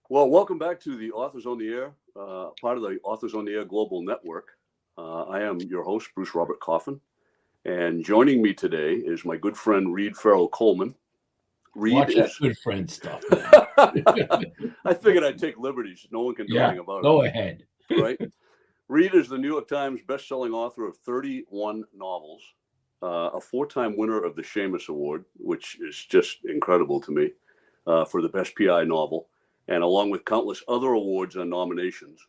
Well, welcome back to the Authors on the Air, part of the Authors on the Air Global Network. I am your host, Bruce Robert Coffin, and joining me today is my good friend, Reed Farrell Coleman. Watch that good friend stuff, man. I figured I'd take liberties. No one can do anything about it. Go ahead. Right? Reed is the New York Times best-selling author of 31 novels, a four-time winner of the Shamus Award, which is just incredible to me, for the best PI novel, and along with countless other awards and nominations.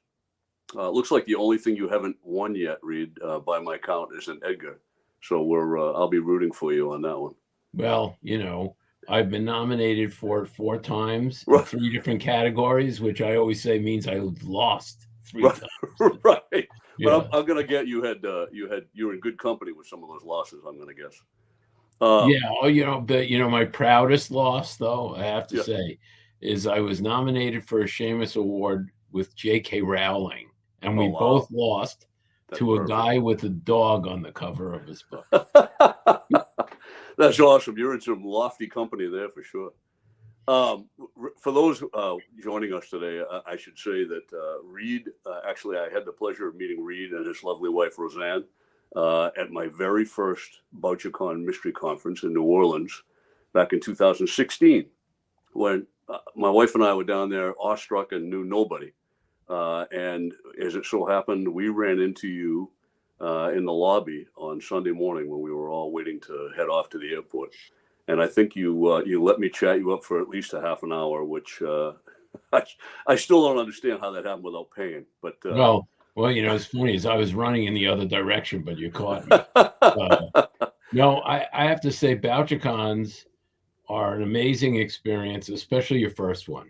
Looks like the only thing you haven't won yet, Reed, by my count, is an Edgar. So I'll be rooting for you on that one. Well, I've been nominated for it 4 times in 3 different categories, which I always say means I lost 3 times. Right. Yeah. But I'm going to get you were in good company with some of those losses, I'm going to guess. My proudest loss, though, I have to say, is I was nominated for a Shamus Award with J.K. Rowling, and we both lost to a guy with a dog on the cover of his book. That's awesome. You're in some lofty company there for sure. For those joining us today, I should say that Reed, actually, I had the pleasure of meeting Reed and his lovely wife, Roseanne, at my very first BoucherCon Mystery Conference in New Orleans back in 2016, when my wife and I were down there awestruck and knew nobody. And as it so happened, we ran into you in the lobby on Sunday morning when we were all waiting to head off to the airport. And I think you let me chat you up for at least a half an hour, which I still don't understand how that happened without paying. But well, it's funny is I was running in the other direction, but you caught me. No, I have to say, BoucherCons are an amazing experience, especially your first one.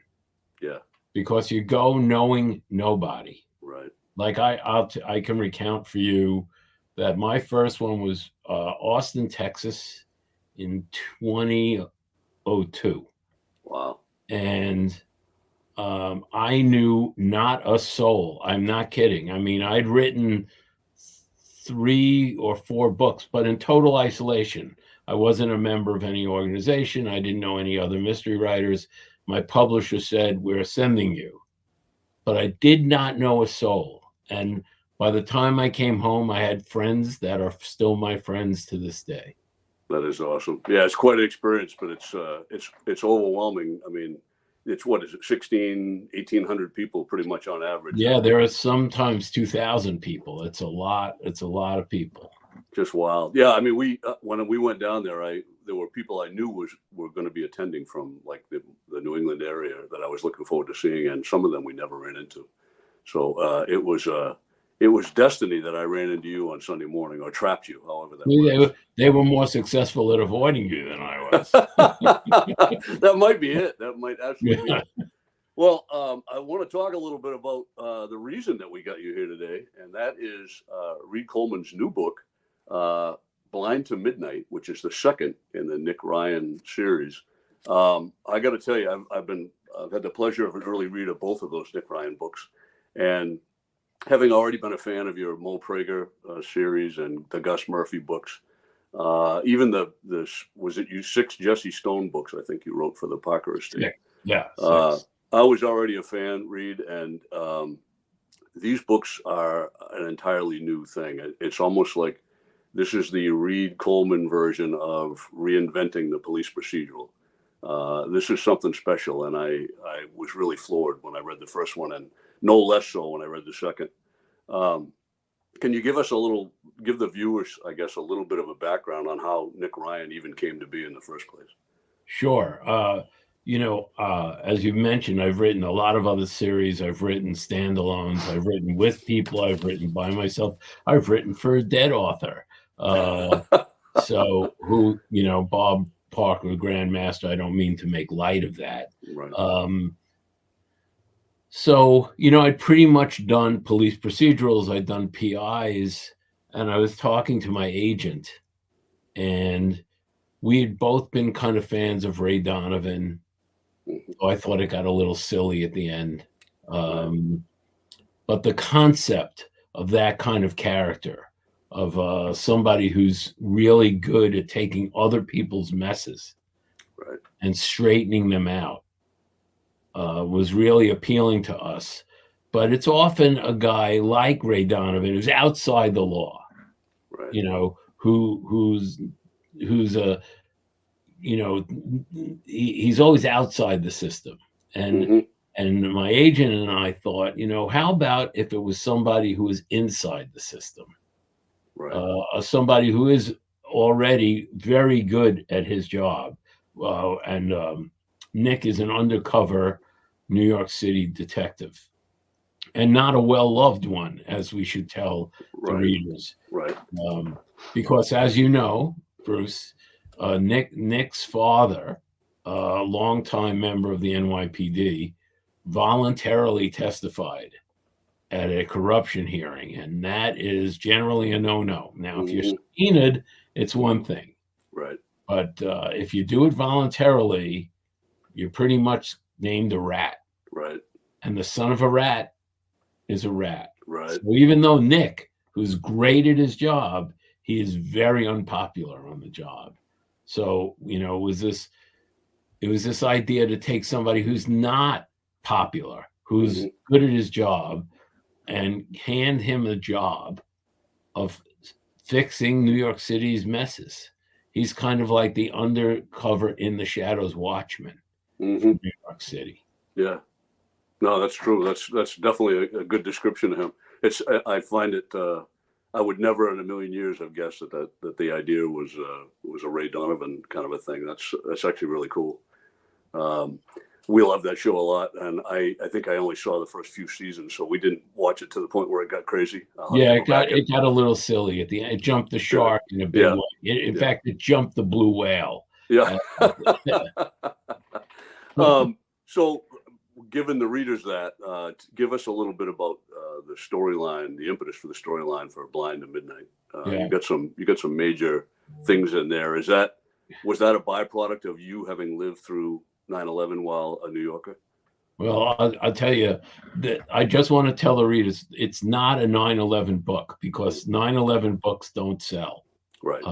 Yeah. Because you go knowing nobody. Right. Like I can recount for you that my first one was Austin, Texas in 2002. Wow. And I knew not a soul. I'm not kidding. I mean, I'd written 3 or 4 books, but in total isolation. I wasn't a member of any organization. I didn't know any other mystery writers. My publisher said, "We're sending you." But I did not know a soul. And by the time I came home, I had friends that are still my friends to this day. That is awesome. Yeah, it's quite an experience, but it's overwhelming. I mean, it's 1,600-1,800 people pretty much on average. Yeah, there are sometimes 2,000 people. It's a lot of people. Just wild. Yeah, I mean, when we went down there, there were people I knew were going to be attending from like the New England area that I was looking forward to seeing, and some of them we never ran into. So it was destiny that I ran into you on Sunday morning, or trapped you, however that works. They were more successful at avoiding you than I was. That might be it. That might absolutely be it. Well, I want to talk a little bit about the reason that we got you here today, and that is Reed Coleman's new book, Blind to Midnight, which is the second in the Nick Ryan series. I got to tell you, I've had the pleasure of an early read of both of those Nick Ryan books, and having already been a fan of your Mo Prager series and the Gus Murphy books, even was it you 6 Jesse Stone books I think you wrote for the Parker Estate? Yeah. I was already a fan, Reed, and these books are an entirely new thing. It's almost like this is the Reed Coleman version of reinventing the police procedural. This is something special, and I was really floored when I read the first one, and no less so when I read the second. Can you give the viewers, I guess, a little bit of a background on how Nick Ryan even came to be in the first place? Sure. As you mentioned, I've written a lot of other series. I've written standalones. I've written with people. I've written by myself. I've written for a dead author. So Bob Parker, Grandmaster, I don't mean to make light of that. Right. So, I'd pretty much done police procedurals. I'd done PIs, and I was talking to my agent, and we had both been kind of fans of Ray Donovan. So I thought it got a little silly at the end. But the concept of that kind of character, of somebody who's really good at taking other people's messes and straightening them out, was really appealing to us. But it's often a guy like Ray Donovan who's outside the law, Right. you know, who's a, you know, he's always outside the system. And my agent and I thought, you know, how about if it was somebody who was inside the system, Right. Somebody who is already very good at his job. And Nick is an undercover New York City detective, and not a well-loved one, as we should tell the readers. Right. Because, as you know, Bruce, Nick's father, a longtime member of the NYPD, voluntarily testified at a corruption hearing, and that is generally a no-no. Now, if you're subpoenaed, it's one thing. Right. But if you do it voluntarily, you're pretty much named a rat. Right. And the son of a rat is a rat. Right. So even though Nick, who's great at his job, he is very unpopular on the job. So, you know, it was this idea to take somebody who's not popular, who's good at his job, and hand him the job of fixing New York City's messes. He's kind of like the undercover in the shadows watchman from New York City. Yeah. No, that's true. That's definitely a good description of him. I find it. I would never in a million years have guessed that the idea was a Ray Donovan kind of a thing. That's actually really cool. We love that show a lot, and I think I only saw the first few seasons, so we didn't watch it to the point where it got crazy. Yeah, it got a little silly at the end. It jumped the shark in a big way. In fact, it jumped the blue whale. Yeah. So, given the readers that, give us a little bit about the storyline, the impetus for the storyline for Blind to Midnight. You got some major things in there. Was that a byproduct of you having lived through 9/11 while a New Yorker? Well, I'll tell you that I just want to tell the readers it's not a 9/11 book, because 9/11 books don't sell. Right.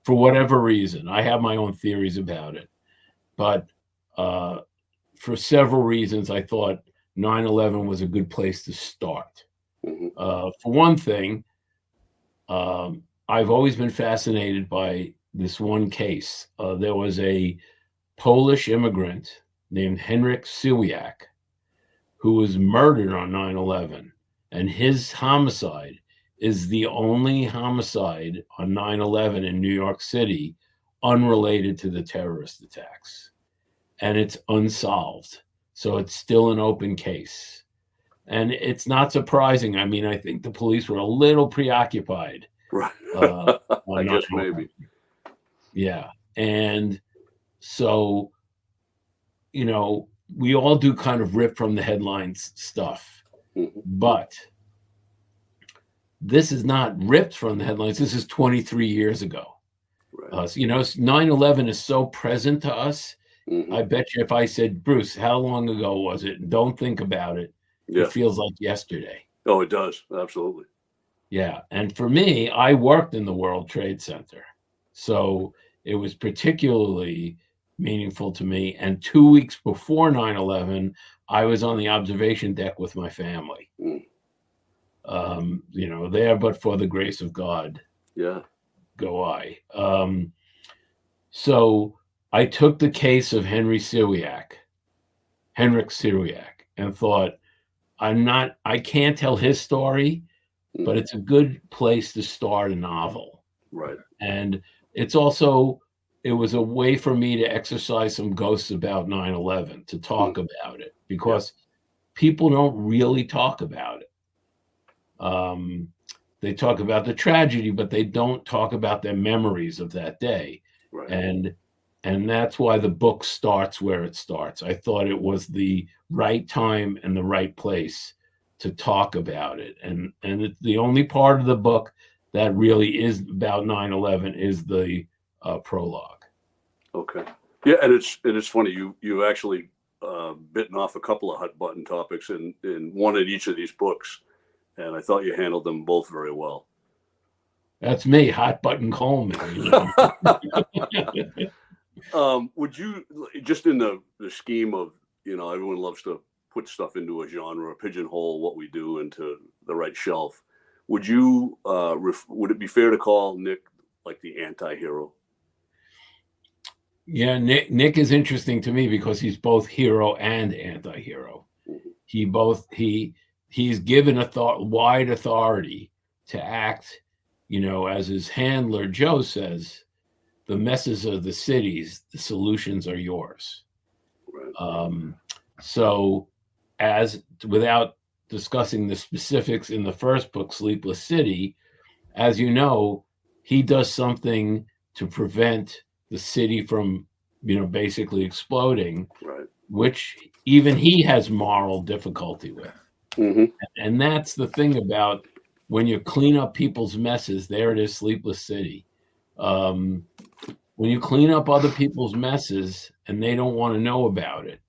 For whatever reason. I have my own theories about it. But for several reasons, I thought 9/11 was a good place to start. For one thing, I've always been fascinated by this one case. There was a Polish immigrant named Henryk Sywiak who was murdered on 9/11, and his homicide is the only homicide on 9/11 in New York City unrelated to the terrorist attacks, and it's unsolved. So it's still an open case, and it's not surprising. I mean, I think the police were a little preoccupied. Right. I guess maybe. Yeah. And so, you know, we all do kind of rip from the headlines stuff, but this is not ripped from the headlines. This is 23 years ago. Right. You know, 9/11 is so present to us. I bet you if I said, Bruce, how long ago was it? Don't think about it. Yeah. It feels like yesterday. Oh, it does. Absolutely. Yeah. And for me, I worked in the World Trade Center. So it was particularly meaningful to me. And 2 weeks before 9/11, I was on the observation deck with my family. You know, there but for the grace of God. Yeah. Go I. So I took the case of Henryk Sywiak, and thought, I can't tell his story, but it's a good place to start a novel. Right. And it's also, it was a way for me to exercise some ghosts about 9/11, to talk about it, because people don't really talk about it. They talk about the tragedy, but they don't talk about their memories of that day. Right. And that's why the book starts where it starts. I thought it was the right time and the right place to talk about it. And it's the only part of the book that really is about 9/11 is the prologue. Okay. Yeah, and it's funny, you actually bitten off a couple of hot button topics in one in each of these books, and I thought you handled them both very well. That's me, hot button Coleman. Would you, just in the scheme of everyone loves to put stuff into a genre, pigeonhole what we do into the right shelf. Would it be fair to call Nick like the anti-hero? Yeah, Nick is interesting to me because he's both hero and anti-hero. Mm-hmm. He's given wide authority to act, as his handler Joe says, the messes are the cities, the solutions are yours. Right. So, as without discussing the specifics in the first book, Sleepless City, as you know, he does something to prevent the city from, basically exploding, Right. which even he has moral difficulty with. Mm-hmm. And that's the thing about when you clean up people's messes, there it is, Sleepless City. When you clean up other people's messes and they don't want to know about it,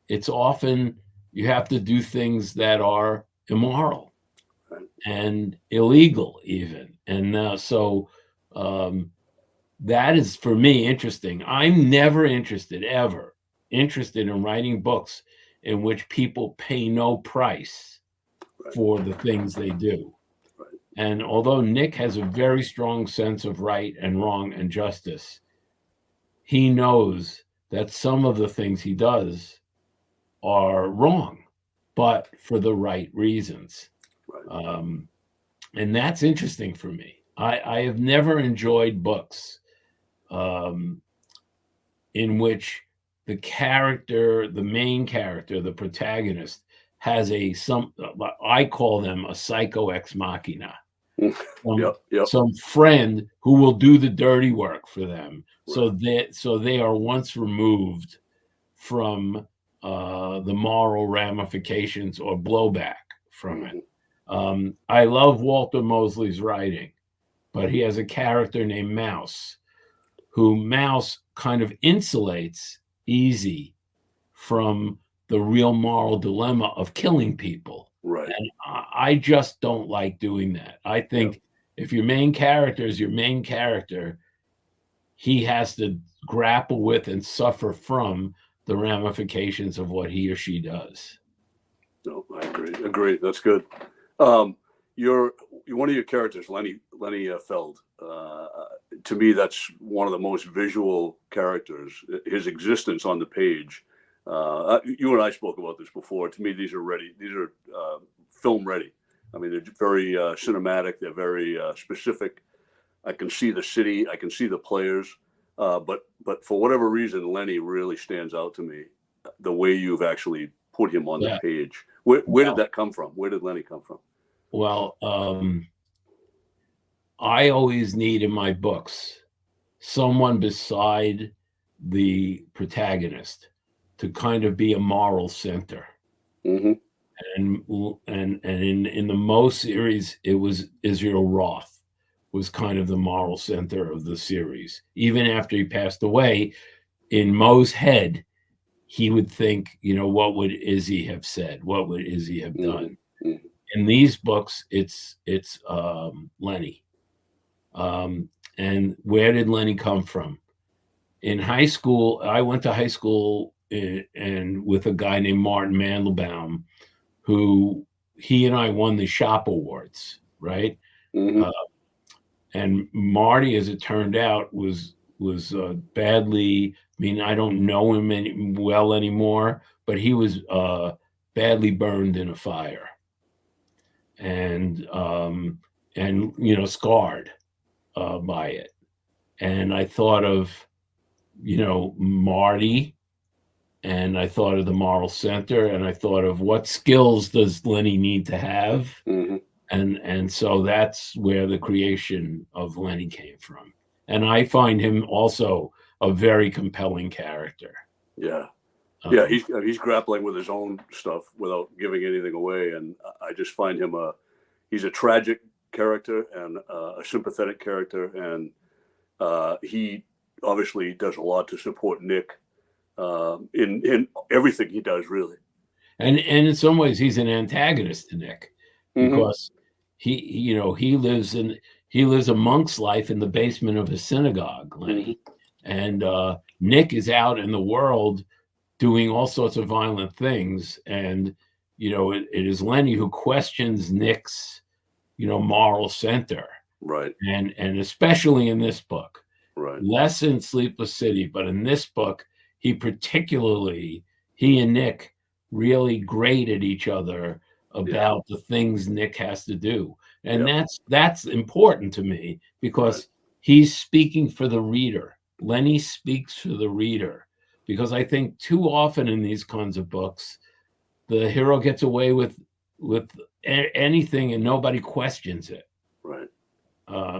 it's often you have to do things that are immoral and illegal even. And so that is, for me, interesting. I'm never ever interested in writing books in which people pay no price for the things they do. And although Nick has a very strong sense of right and wrong and justice, he knows that some of the things he does are wrong, but for the right reasons. And that's interesting for me. I have never enjoyed books in which the main character, the protagonist, has I call them a psycho ex machina. Yep. Some friend who will do the dirty work for them. Right. So they are once removed from the moral ramifications or blowback from it. I love Walter Mosley's writing, but he has a character named Mouse, who Mouse kind of insulates Easy from the real moral dilemma of killing people. Right. And I just don't like doing that. I think if your main character is your main character, he has to grapple with and suffer from the ramifications of what he or she does. No, I agree. That's good. One of your characters, Lenny Feld. To me, that's one of the most visual characters. His existence on the page. You and I spoke about this before. To me, these are ready. These are film ready. I mean, they're very cinematic. They're very specific. I can see the city. I can see the players. But for whatever reason, Lenny really stands out to me. The way you've actually put him on the page. Where did that come from? Where did Lenny come from? Well, I always need in my books someone beside the protagonist to kind of be a moral center. Mm-hmm. And in the Moe series, it was Israel Roth was kind of the moral center of the series. Even after he passed away, in Moe's head, he would think, what would Izzy have said? What would Izzy have done? Mm-hmm. In these books, it's Lenny. And where did Lenny come from? In high school, I went to high school and with a guy named Martin Mandelbaum, who he and I won the shop awards, right? Mm-hmm. And Marty, as it turned out, was badly. I mean, I don't know him well anymore, but he was badly burned in a fire, and scarred by it. And I thought of, Marty, and I thought of the moral center, and I thought of what skills does Lenny need to have. Mm-hmm. And so that's where the creation of Lenny came from. And I find him also a very compelling character. Yeah. He's grappling with his own stuff without giving anything away. And I just find him he's a tragic character and a sympathetic character. And he obviously does a lot to support Nick in everything he does, really. And in some ways, he's an antagonist to Nick, because he lives a monk's life in the basement of a synagogue, Lenny. And Nick is out in the world doing all sorts of violent things. And, it is Lenny who questions Nick's, moral center. Right. And especially in this book, Right. less in Sleepless City, but in this book, he and Nick really grate at each other about the things Nick has to do. And that's important to me because he's speaking for the reader. Lenny speaks for the reader, because I think too often in these kinds of books, the hero gets away with anything and nobody questions it. Right.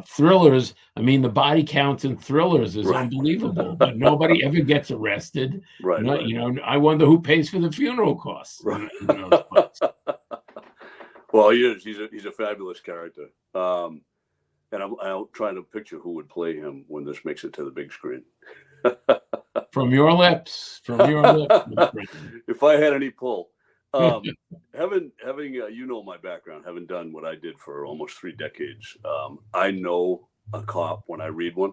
Thrillers, I mean, the body counts in Thrillers is unbelievable, but nobody ever gets arrested. Right. I wonder who pays for the funeral costs. Right. In those books. Well, he is. He's a fabulous character. And I'm trying to picture who would play him when this makes it to the big screen. From your lips. If I had any pull. Having my background, having done what I did for almost 3 decades, I know a cop when I read one.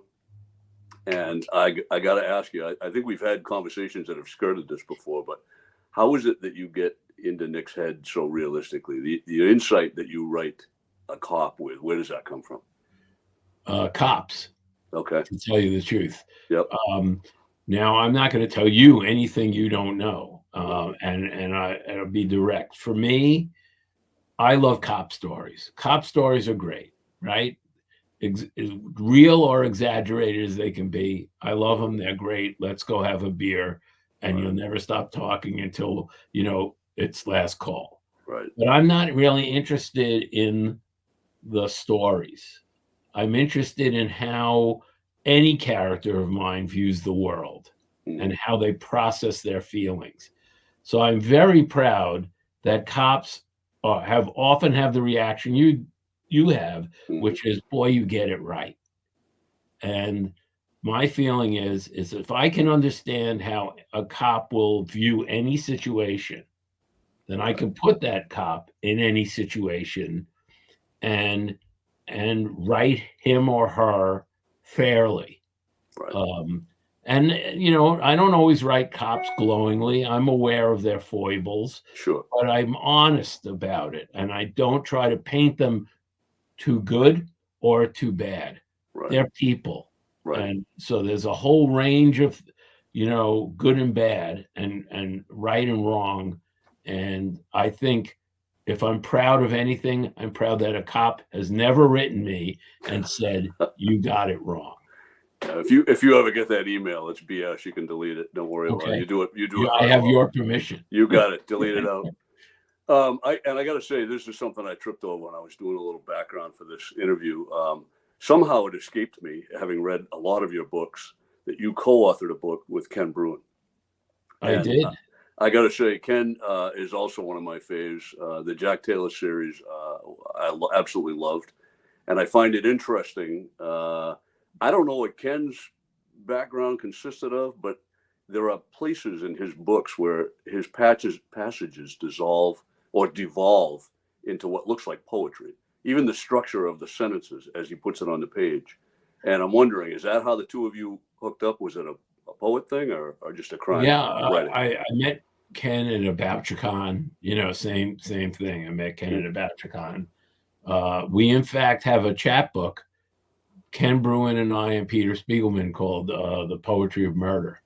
And I got to ask you, I think we've had conversations that have skirted this before, but how is it that you get into Nick's head so realistically? The insight that you write a cop with, where does that come from? Cops. Okay. To tell you the truth. Yep. Now, I'm not going to tell you anything you don't know. And I'll be direct. For me, I love cop stories. Cop stories are great, right? As real or exaggerated as they can be. I love them. They're great. Let's go have a beer, and you'll never stop talking until, it's last call. Right. But I'm not really interested in the stories. I'm interested in how any character of mine views the world and how they process their feelings. So I'm very proud that cops often have the reaction you have, which is, boy, you get it right. And my feeling is if I can understand how a cop will view any situation, then I can put that cop in any situation and write him or her fairly. Right. And, I don't always write cops glowingly. I'm aware of their foibles. Sure. But I'm honest about it. And I don't try to paint them too good or too bad. Right. They're people. Right. And so there's a whole range of, good and bad and right and wrong. And I think if I'm proud of anything, I'm proud that a cop has never written me and said, you got it wrong. If you ever get that email, it's BS. You can delete it. Don't worry about it. You do it. I have your permission. You got it. Delete it out. I got to say, this is something I tripped over when I was doing a little background for this interview. Somehow it escaped me, having read a lot of your books, that you co-authored a book with Ken Bruin. I did. I got to say, Ken is also one of my faves. The Jack Taylor series, I absolutely loved. And I find it interesting. I don't know what Ken's background consisted of, but there are places in his books where his passages dissolve or devolve into what looks like poetry, even the structure of the sentences as he puts it on the page. And I'm wondering, is that how the two of you hooked up? Was it a poet thing or just a crime? Yeah, I met Ken at AboutYouCon, same thing. I met Ken at AboutYouCon. We, in fact, have a chapbook, Ken Bruin and I and Peter Spiegelman, called The Poetry of Murder,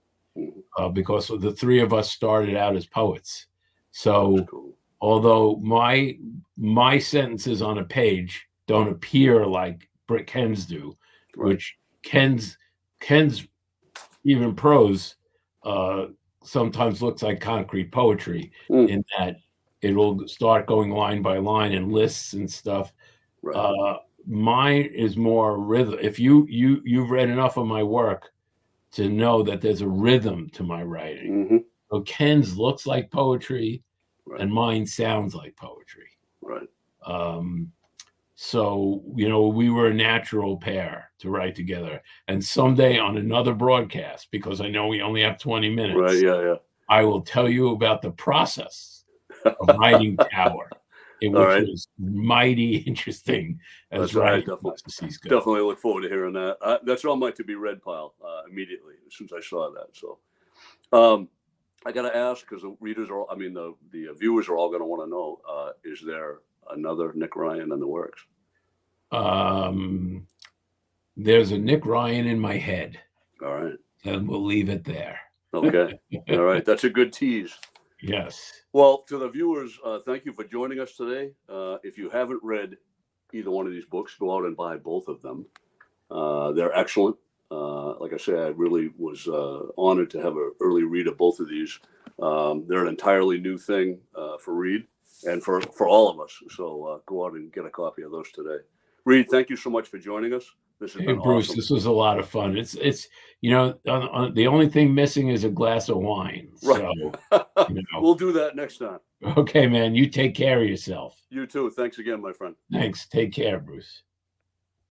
because the three of us started out as poets. So although my sentences on a page don't appear like Ken's do, which Ken's even prose sometimes looks like concrete poetry in that it'll start going line by line and lists and stuff. Mine is more rhythm. If you've read enough of my work to know that there's a rhythm to my writing. So Ken's looks like poetry, and mine sounds like poetry. Right. So, we were a natural pair to write together. And someday on another broadcast, because I know we only have 20 minutes, right? Yeah. I will tell you about the process of writing Tower. Which was mighty interesting as writing processes go. Definitely look forward to hearing that. That's on my to-be-read pile immediately as soon as I saw that. So, I got to ask, because the readers are, I mean, the viewers are all going to want to know, is there another Nick Ryan in the works? There's a Nick Ryan in my head. All right. And we'll leave it there. Okay. All right. That's a good tease. Yes. Well, to the viewers, thank you for joining us today. If you haven't read either one of these books, go out and buy both of them. They're excellent. Like I said, I really was honored to have an early read of both of these. They're an entirely new thing for Reed and for all of us. So go out and get a copy of those today. Reed, thank you so much for joining us. This has been Bruce, awesome. this was a lot of fun. It's the only thing missing is a glass of wine. Right. So we'll do that next time. Okay, man. You take care of yourself. You too. Thanks again, my friend. Thanks. Take care, Bruce.